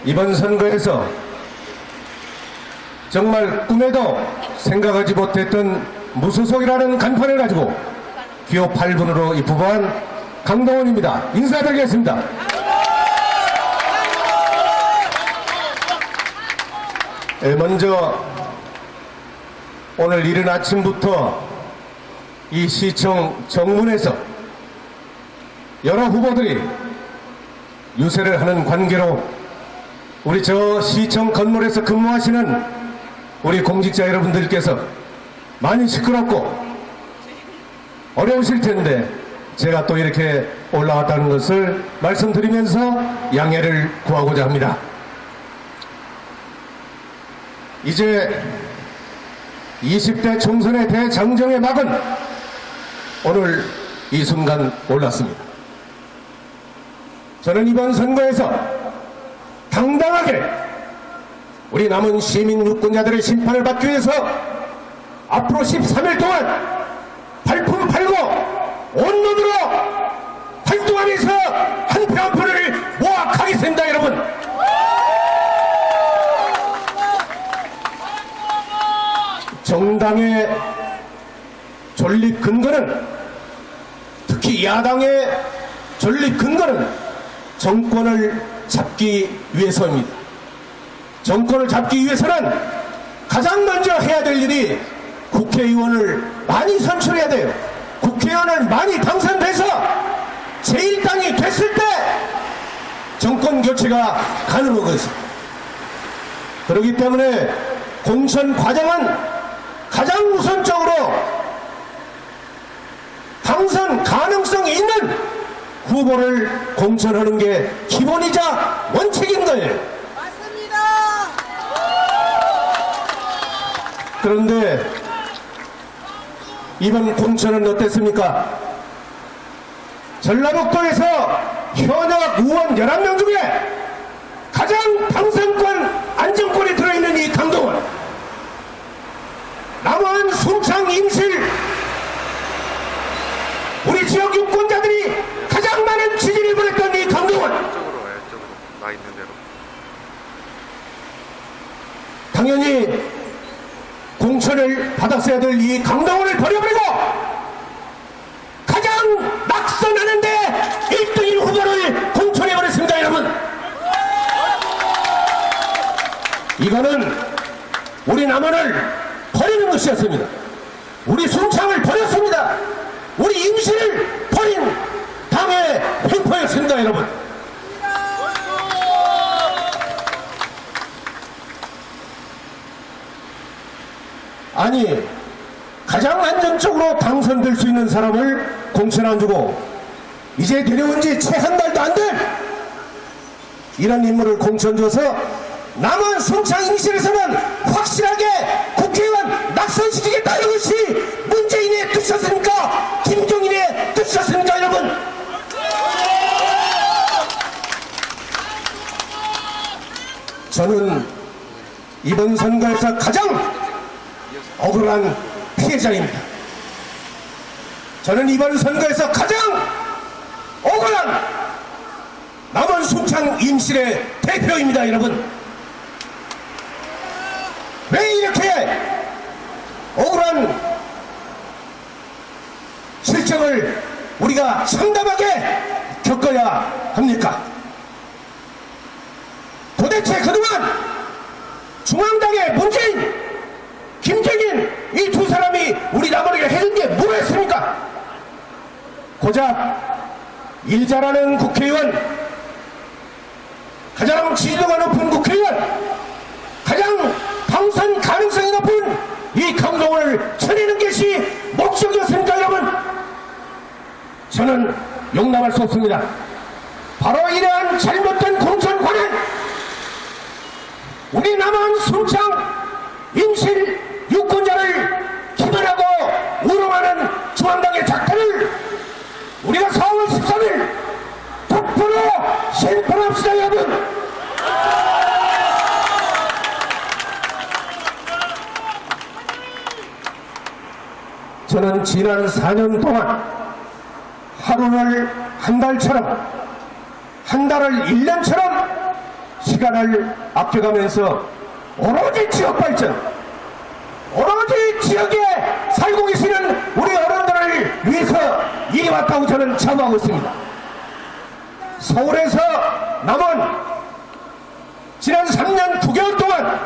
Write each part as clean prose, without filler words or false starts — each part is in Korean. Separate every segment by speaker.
Speaker 1: 이번 선거에서 정말 꿈에도 생각하지 못했던 무소속이라는 간판을 가지고 기호 8번으로 입후보한 강동원입니다. 인사드리겠습니다. 먼저 오늘 이른 아침부터 이 시청 정문에서 여러 후보들이 유세를 하는 관계로 우리 저 시청 건물에서 근무하시는 우리 공직자 여러분들께서 많이 시끄럽고 어려우실 텐데 제가 또 이렇게 올라왔다는 것을 말씀드리면서 양해를 구하고자 합니다. 이제 20대 총선의 대장정의 막은 오늘 이 순간 올랐습니다. 저는 이번 선거에서 당당하게 우리 남은 시민 유권자들의 심판을 받기 위해서 앞으로 13일 동안 발품 팔고 온몸으로 활동하면서 한 표 한 표를 모아가겠습니다. 여러분, 정당의 존립 근거는, 특히 야당의 존립 근거는 정권을 잡기 위해서입니다. 정권을 잡기 위해서는 가장 먼저 해야 될 일이 국회의원을 많이 선출해야 돼요. 국회의원을 많이 당선돼서 제1당이 됐을 때 정권 교체가 가능한 것입니다. 그렇기 때문에 공천 과정은 가장 우선적으로 당선 가능성이 있는 후보를 공천하는 게 기본이자 원칙인 거예요.
Speaker 2: 맞습니다.
Speaker 1: 그런데 이번 공천은 어땠습니까? 전라북도에서 현역 의원 11명 중에 가장 당선권 안정권에 들어있는 이 강동원, 남한 순창 임실 우리 지역 유권자들이 가장 많은 지지를 보냈던 이 강동원,
Speaker 3: 이쪽으로 와요. 이쪽으로 나 있는 대로.
Speaker 1: 당연히 공천을 받았어야 될 이 강동원을 버려버리고 가장 낙선하는데 1등인 후보를 공천해버렸습니다. 여러분, 이거는 우리 남한을 버리는 것이었습니다. 우리 순창을 버렸습니다. 우리 임시를 버린 당의 횡포였습니다. 여러분, 아니 가장 안정적으로 당선될 수 있는 사람을 공천 안 주고 이제 데려온 지 채 한 달도 안 된 이런 인물을 공천 줘서 남한 순창 임실에서는 확실하게 국회의원 낙선시키겠다는 것이 문재인의 뜻이었습니까? 김종인의 뜻이었습니까? 여러분, 저는 이번 선거에서 가장 억울한 피해자입니다. 저는 이번 선거에서 가장 억울한 남원 순창 임실의 대표입니다. 여러분, 왜 이렇게 억울한 실정을 우리가 참담하게 겪어야 합니까? 도대체 그동안 중앙당의 문재인, 김종인 이 두 사람이 우리 남원에게 해준 게 뭐였습니까? 고작 일 잘하는 국회의원, 가장 지지도가 높은 국회의원, 가장 당선 가능성이 높은 이 강동원을 쳐내는 것이 목적이었습니까? 여러분, 저는 용납할 수 없습니다. 바로 이러한 잘못된 공천 관행, 우리 남한 순창 임실 유권자를 기만하고 우롱하는 중앙당의 작태를 우리가 4월 13일 독보로 심판합시다. 여러분, 저는 지난 4년 동안 하루를 한 달처럼, 한 달을 1년처럼 시간을 아껴가면서 오로지 지역 발전, 오로지 지역에 살고 계시는 우리 어른들을 위해서 일이 왔다고 저는 자부하고 있습니다. 서울에서 남원 지난 3년 9개월 동안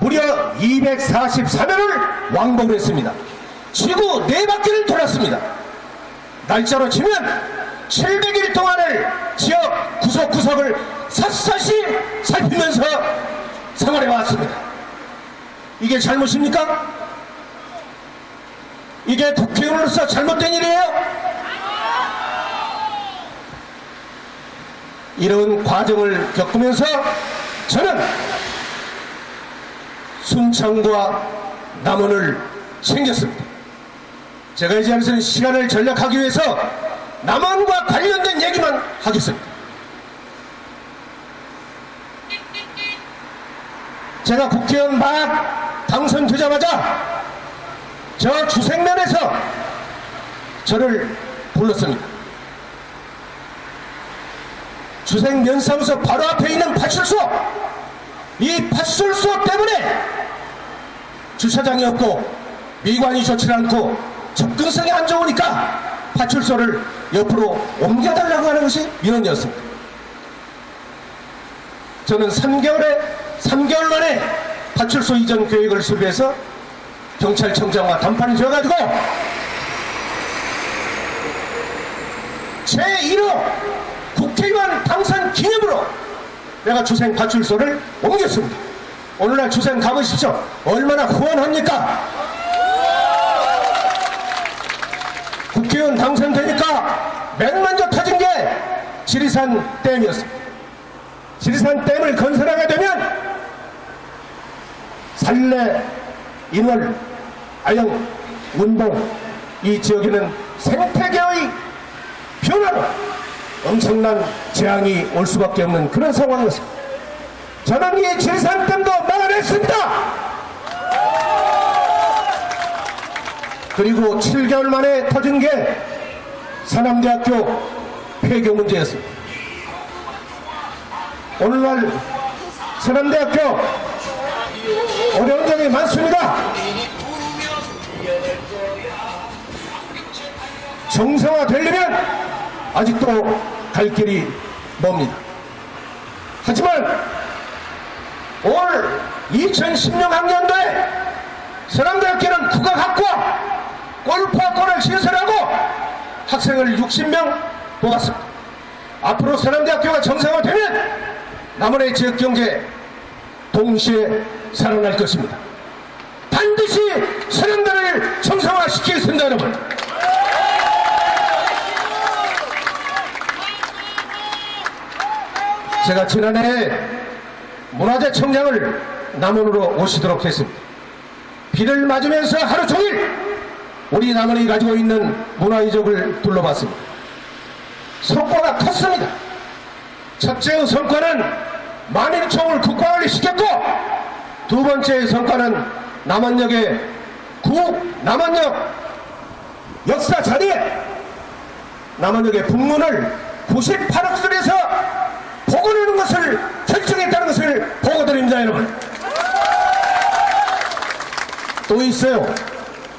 Speaker 1: 무려 244명을 왕복을 했습니다. 지구 4바퀴를 돌았습니다. 날짜로 치면 700일 동안을 지역 구석구석을 샅샅이 살피면서 생활해 왔습니다. 이게 잘못입니까? 이게 국회의원으로서 잘못된 일이에요? 이런 과정을 겪으면서 저는 순창과 남원을 챙겼습니다. 제가 이 자리에서는 시간을 절약하기 위해서 남원과 관련된 얘기만 하겠습니다. 제가 국회의원 막 당선되자마자 저 주생면에서 저를 불렀습니다. 주생면사무소 바로 앞에 있는 파출소, 이 파출소 때문에 주차장이 없고 미관이 좋지 않고 접근성이 안 좋으니까 파출소를 옆으로 옮겨달라고 하는 것이 민원이었습니다. 저는 3개월 만에 파출소 이전 계획을 수립해서 경찰청장과 담판이 되어가지고 제1호 국회의원 당선 기념으로 내가 주생 파출소를 옮겼습니다. 오늘날 주생 가보십시오. 얼마나 후원합니까? 국회의원 당선되니까 맨 먼저 터진 게 지리산 댐이었습니다. 지리산 댐을 건설하게 되면 산내, 인월, 아영, 운동 이 지역에는 생태계의 변화로 엄청난 재앙이 올 수밖에 없는 그런 상황이었습니다. 저는 이 지리산댐도 막아냈습니다. 그리고 7개월 만에 터진 게 사남대학교 폐교 문제였습니다. 오늘날 사남대학교 어려운 점이 많습니다. 정상화되려면 아직도 갈 길이 멉니다. 하지만 올 2016 학년도에 서남대학교는 국악학과 골프학과를 신설하고 학생을 60명 뽑았습니다. 앞으로 서남대학교가 정상화되면 남원의 지역경제 동시에 살아날 것입니다. 반드시 서남대를 정상화시키겠습니다, 여러분. 제가 지난해 문화재청장을 남원으로 오시도록 했습니다. 비를 맞으면서 하루 종일 우리 남원이 가지고 있는 문화유적을 둘러봤습니다. 성과가 컸습니다. 첫째의 성과는 만일총을 국가관리 시켰고, 두 번째의 성과는 남원역의 남원역 역사 자리에 남원역의 북문을 98억 들여서 복원하는 것을 결정했다는 것을 보고드립니다, 여러분. 또 있어요.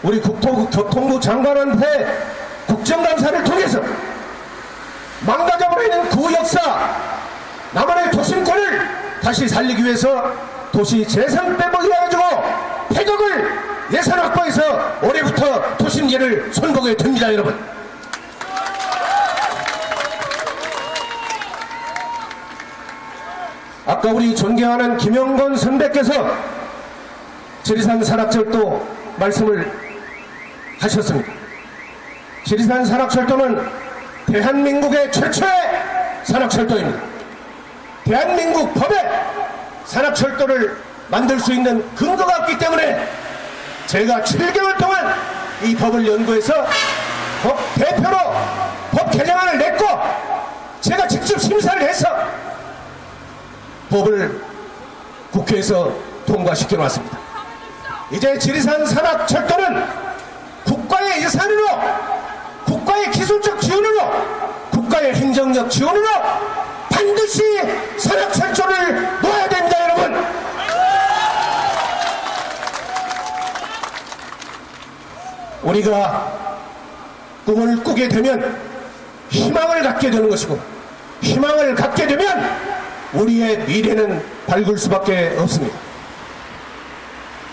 Speaker 1: 우리 국토교통부 장관한테 국정감사를 통해서 망가져버리는 그 역사, 남한의 도심권을 다시 살리기 위해서 도시 재생 빼먹이 해가지고 폐격을 예산 확보해서 올해부터 도심계를 손보게 됩니다, 여러분. 아까 우리 존경하는 김영건 선배께서 지리산 산악철도 말씀을 하셨습니다. 지리산 산악철도는 대한민국의 최초의 산악철도입니다. 대한민국 법에 산악철도를 만들 수 있는 근거가 없기 때문에 제가 7개월 동안 이 법을 연구해서 법 대표로 법 개정안을 냈고 제가 직접 심사를 해서 법을 국회에서 통과시켜 놨습니다. 이제 지리산 산악철도는 국가의 예산으로, 국가의 기술적 지원으로, 국가의 행정력 지원으로 반드시 산악철조를 놓아야 됩니다, 여러분. 우리가 꿈을 꾸게 되면 희망을 갖게 되는 것이고, 희망을 갖게 되면 우리의 미래는 밝을 수밖에 없습니다.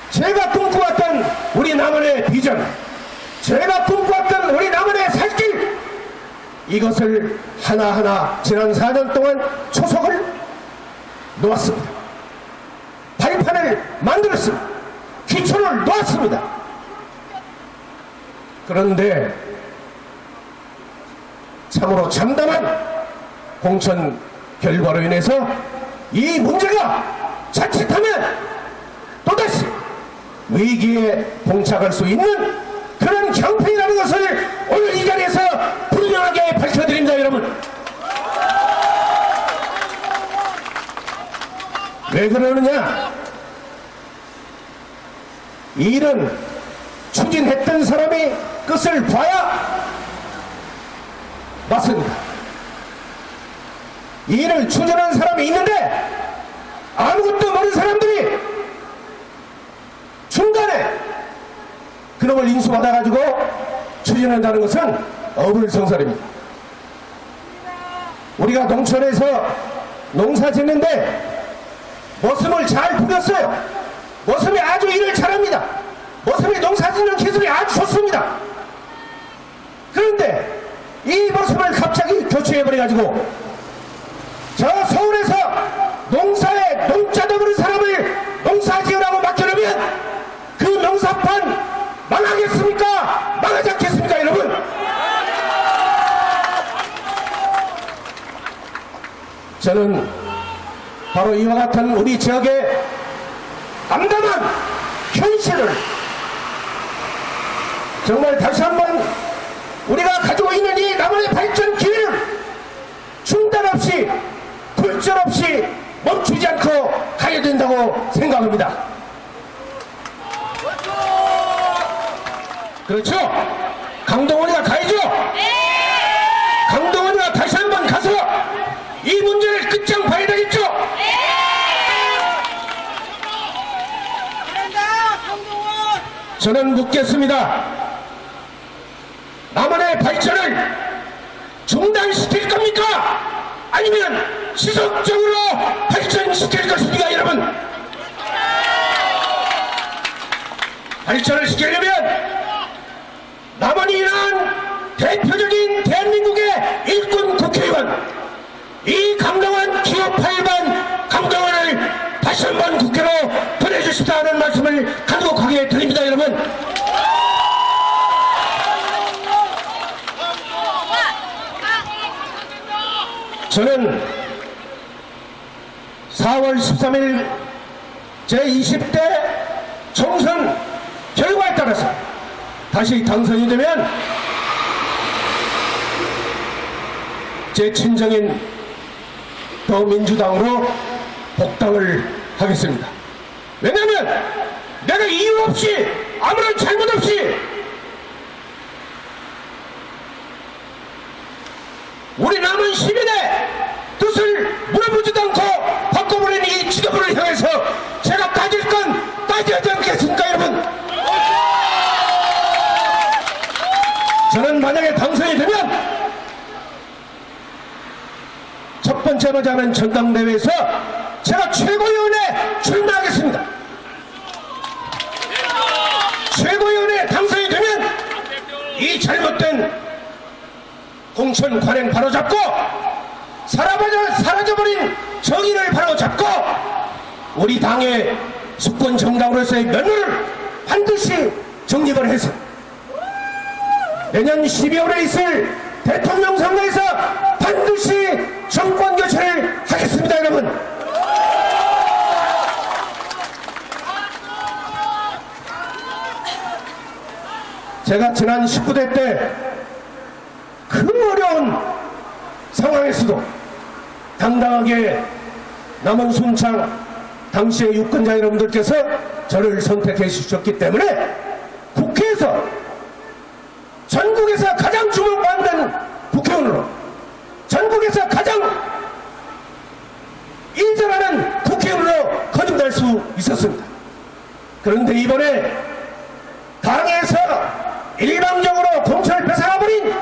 Speaker 1: 제가 꿈꾸었던 우리 남원의 비전, 제가 꿈꾸었던 우리 남원의 살길, 이것을 하나하나 지난 4년 동안 초석을 놓았습니다. 발판을 만들었습니다. 기초를 놓았습니다. 그런데 참으로 참담한 공천 결과로 인해서 이 문제가 자칫하면 또다시 위기에 봉착할 수 있는 그런 형편이라는 것을 오늘 이 자리에서 분명하게 밝혀드립니다, 여러분. 왜 그러느냐? 이 일은 추진했던 사람이 끝을 봐야 맞습니다. 이 일을 추진한 사람이 있는데 아무것도 모르는 사람들이 중간에 그놈을 인수받아가지고 추진한다는 것은 어불성설입니다. 우리가 농촌에서 농사 짓는데 머슴을 잘 부렸어요. 머슴이 아주 일을 잘합니다. 머슴이 농사 짓는 기술이 아주 좋습니다. 그런데 이 머슴을 갑자기 교체해버려가지고 저 서울에서 농사에 농자도 모르는 사람을 농사 지으라고 맡겨놓으면 그 농사판 망하겠습니까? 망하지 않겠습니까, 여러분? 저는 바로 이와 같은 우리 지역의 암담한 현실을 정말 다시 한번 우리가 가지고 있는 이 남원의 발전 기회를 중단 없이 불전 없이 멈추지 않고 가야 된다고 생각합니다. 그렇죠? 강동원이가 가야죠. 강동원이가 다시 한번 가서 이 문제를 끝장 봐야 되겠죠. 저는 묻겠습니다. 남원의 발전을 중단시킬 겁니까? 아니면 지속적으로 발전시킬 것입니까, 여러분? 발전을 시키려면 남원이란 대표적인 대한민국의 일꾼 국회의원, 이 강동원 기호 8번 강동원을 다시 한번 국회로 보내주십사는 말씀을 간곡하게 드립니다, 여러분. 저는 4월 13일 제20대 총선 결과에 따라서 다시 당선이 되면 제 친정인 더민주당으로 복당을 하겠습니다. 왜냐하면 내가 이유 없이 아무런 잘못 없이 우리 남은 시민의 뜻을 물어보지도 않고 바꿔버린 이 지도부를 향해서 제가 따질 건 따져야지 않겠습니까, 여러분? 저는 만약에 당선이 되면 첫 번째 하는 전당대회에서 제가 최고위원에 출마하겠습니다. 최고위원에 당선이 되면 이 잘못된 공천 관행 바로잡고 사라져버린 정의를 바로잡고 우리 당의 수권 정당으로서의 면모를 반드시 정립을 해서 내년 12월에 있을 대통령 선거에서 반드시 정권 교체를 하겠습니다, 여러분. 제가 지난 19대 때 그 어려운 상황에서도 당당하게 남원 순창 당시의 유권자 여러분들께서 저를 선택해 주셨기 때문에 국회에서 전국에서 가장 주목받는 국회의원으로 전국에서 가장 있었습니다. 그런데 이번에 당에서 일방적으로 공천을 뺏어가버린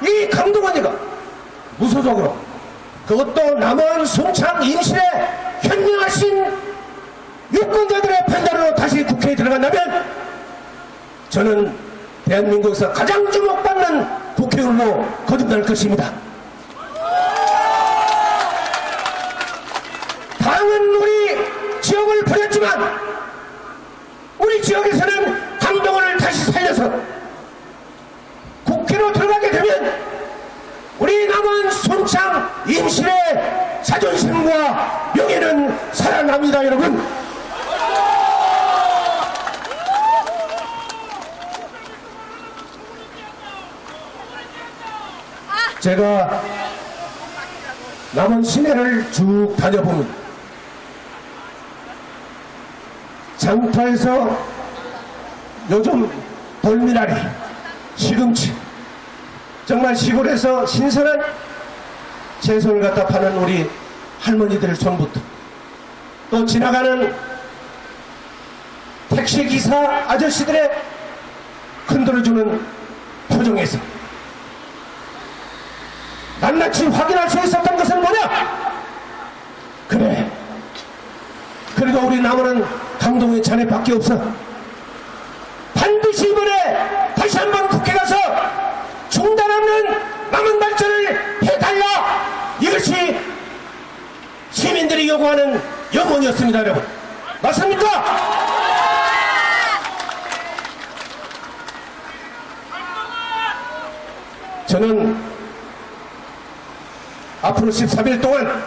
Speaker 1: 이 강동원이가 무소속으로, 그것도 남원 순창 임실에 현명하신 유권자들의 판단으로 다시 국회에 들어간다면 저는 대한민국에서 가장 주목받는 국회의원으로 거듭날 것입니다. 당은 우리 지역을 버렸지만 우리 지역에서는 강동원을 다시 살려서 국회로 들어가게 되면 우리 남원 순창 임실의 자존심과 명예는 살아납니다. 여러분, 제가 남원 시내를 쭉 다녀봅니다. 장터에서 요즘 돌미나리, 시금치, 정말 시골에서 신선한 채소를 갖다 파는 우리 할머니들 손부터, 또 지나가는 택시기사 아저씨들의 흔들어주는 표정에서 낱낱이 확인할 수 있었던 것은 뭐냐? 그래, 그래도 우리 남원은 강동의 자네밖에 없어. 반드시 이번에 다시 한번 국회 가서 중단 없는 남원 발전을 해달라. 이것이 시민들이 요구하는 염원이었습니다. 여러분, 맞습니까? 저는 앞으로 13일 동안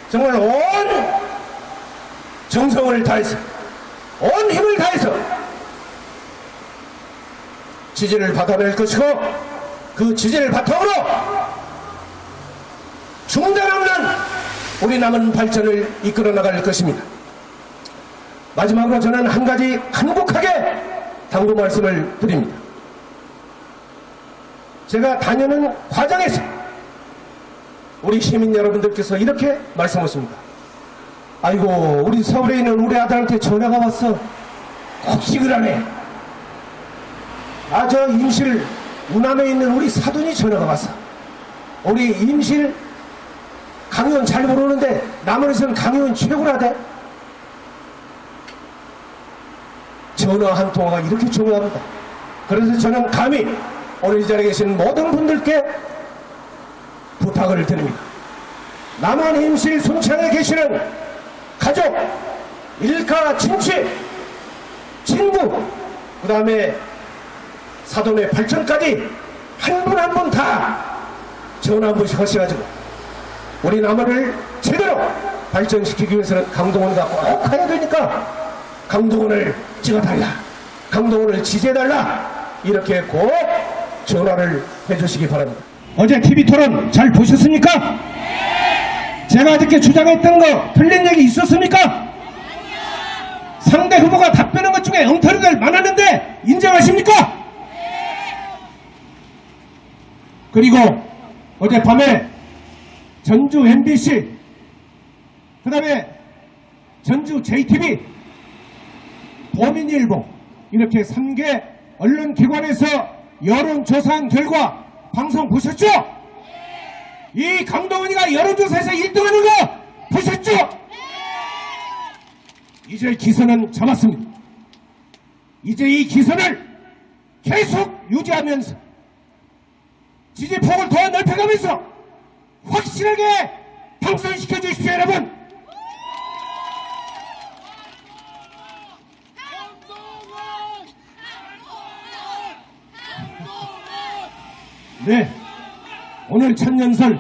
Speaker 1: 정말 온 정성을 다해서, 온 힘을 다해서 지지를 받아낼 것이고, 그 지지를 바탕으로 중단 없는 우리 남은 발전을 이끌어 나갈 것입니다. 마지막으로 저는 한 가지 간곡하게 당부 말씀을 드립니다. 제가 다니는 과정에서 우리 시민 여러분들께서 이렇게 말씀하십니다. 아이고, 우리 서울에 있는 우리 아들한테 전화가 왔어. 콕식을 하네. 저 임실 우남에 있는 우리 사돈이 전화가 왔어. 우리 임실 강의원 잘 모르는데 남원에서는 강의원 최고라대. 전화 한 통화가 이렇게 중요합니다. 그래서 저는 감히 오늘 이 자리에 계신 모든 분들께 부탁을 드립니다. 남원 임실 순창에 계시는 가족, 일가, 친치, 친구, 그 다음에 사돈의 발전까지 한 분 한 분 다 전화 한 번씩 하셔가지고 우리 남원을 제대로 발전시키기 위해서는 강동원과 꼭 가야 되니까 강동원을 찍어달라, 강동원을 지지해달라, 이렇게 꼭 전화를 해주시기 바랍니다. 어제 TV토론 잘 보셨습니까? 네. 제가 어저께 주장했던 거 틀린 얘기 있었습니까? 상대 후보가 답변한 것 중에 엉터리들 많았는데 인정하십니까? 네. 그리고 어젯밤에 전주 MBC, 그 다음에 전주 JTV, 도민일보, 이렇게 3개 언론기관에서 여론조사한 결과 방송 보셨죠? 네. 이 강동원이가 여론조사에서 1등하는 거 보셨죠? 네. 이제 기선은 잡았습니다. 이제 이 기선을 계속 유지하면서 지지폭을 더 넓혀가면서 확실하게 당선시켜 주십시오, 여러분. 네, 오늘 천년설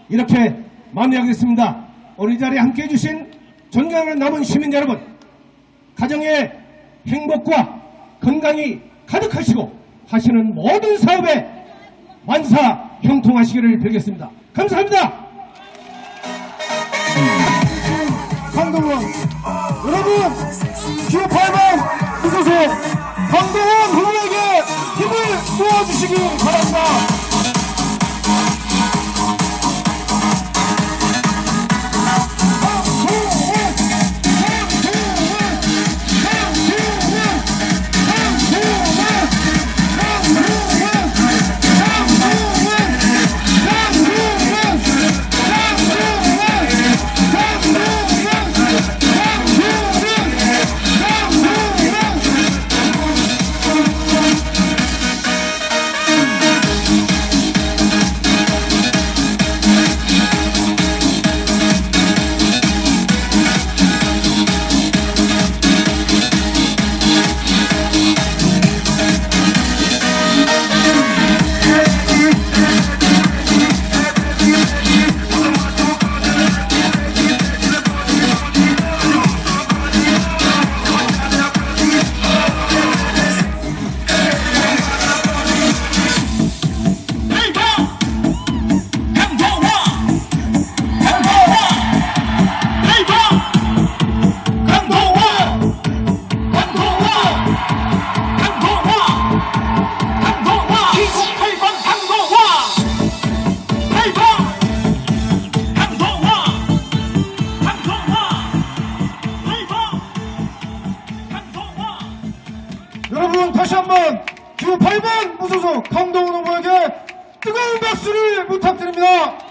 Speaker 1: 이렇게 마무리하겠습니다. 오늘 이 자리에 함께해 주신 존경하는 남은 시민 여러분, 가정의 행복과 건강이 가득하시고 하시는 모든 사업에 만사 형통하시기를 빌겠습니다. 감사합니다.
Speaker 2: 강동원 여러분, 기호 8번 부소속 강동원 후보에게 힘을 모아주시기 바랍니다. 한번 기호 8번 무소속 강동원 후보에게 뜨거운 박수를 부탁드립니다.